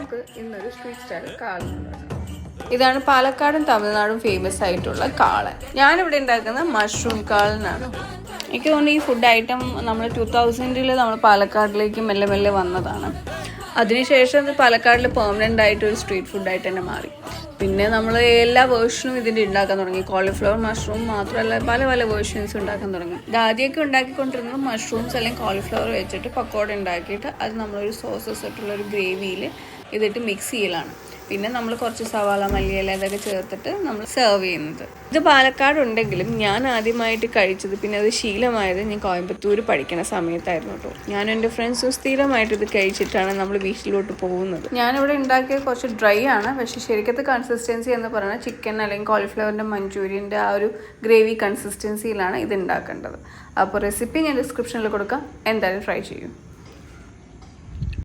നമുക്ക് ഇന്നൊരു street style കാളൻ ഉണ്ടാക്കാം. ഇതാണ് പാലക്കാടും തമിഴ്നാടും ഫേമസ് ആയിട്ടുള്ള കാളൻ. ഞാനിവിടെ ഉണ്ടാക്കുന്ന മഷ്റൂം കാളനാണ്. എനിക്ക് തോന്നുന്നു ഈ ഫുഡ് ഐറ്റം നമ്മൾ 2000-ൽ നമ്മൾ പാലക്കാടിലേക്ക് മെല്ലെ മെല്ലെ വന്നതാണ്. അതിനുശേഷം അത് പാലക്കാടിൽ പെർമനൻ്റ് ആയിട്ട് ഒരു സ്ട്രീറ്റ് ഫുഡായിട്ട് തന്നെ മാറി. പിന്നെ നമ്മൾ എല്ലാ വേർഷനും ഇതിൻ്റെ ഉണ്ടാക്കാൻ തുടങ്ങി. കോളിഫ്ലവർ മഷ്റൂം മാത്രമല്ല പല പല വേർഷൻസ് ഉണ്ടാക്കാൻ തുടങ്ങി. ഇത് ആദ്യമൊക്കെ ഉണ്ടാക്കിക്കൊണ്ടിരുന്നത് മഷ്റൂംസ് അല്ലെങ്കിൽ കോളിഫ്ലവർ വെച്ചിട്ട് പക്കോട ഉണ്ടാക്കിയിട്ട് അത് നമ്മളൊരു സോസസ് ആയിട്ടുള്ളൊരു ഗ്രേവിയിൽ ഇതിട്ട് മിക്സ് ചെയ്യലാണ്. പിന്നെ നമ്മൾ കുറച്ച് സവാള, മല്ലിയില ഇതൊക്കെ ചേർത്തിട്ട് നമ്മൾ സെർവ് ചെയ്യുന്നത്. ഇത് പാലക്കാട് ഉണ്ടെങ്കിലും ഞാൻ ആദ്യമായിട്ട് കഴിച്ചത്, പിന്നെ അത് ശീലമായത് ഞാൻ കോയമ്പത്തൂർ പഠിക്കുന്ന സമയത്തായിരുന്നു കേട്ടോ. ഞാനും എൻ്റെ ഫ്രണ്ട്സും സ്ഥിരമായിട്ട് ഇത് കഴിച്ചിട്ടാണ് നമ്മൾ വീട്ടിലോട്ട് പോകുന്നത്. ഞാനിവിടെ ഉണ്ടാക്കിയത് കുറച്ച് ഡ്രൈ ആണ്, പക്ഷേ ശരിക്കത്തെ കൺസിസ്റ്റൻസി എന്ന് പറയുന്നത് ചിക്കൻ അല്ലെങ്കിൽ കോളിഫ്ലവറിൻ്റെ മഞ്ചൂരിയൻ്റെ ആ ഒരു ഗ്രേവി കൺസിസ്റ്റൻസിയിലാണ് ഇത് ഉണ്ടാക്കേണ്ടത്. അപ്പോൾ റെസിപ്പി ഞാൻ ഡിസ്ക്രിപ്ഷനിൽ കൊടുക്കാം, എന്തായാലും ട്രൈ ചെയ്യും.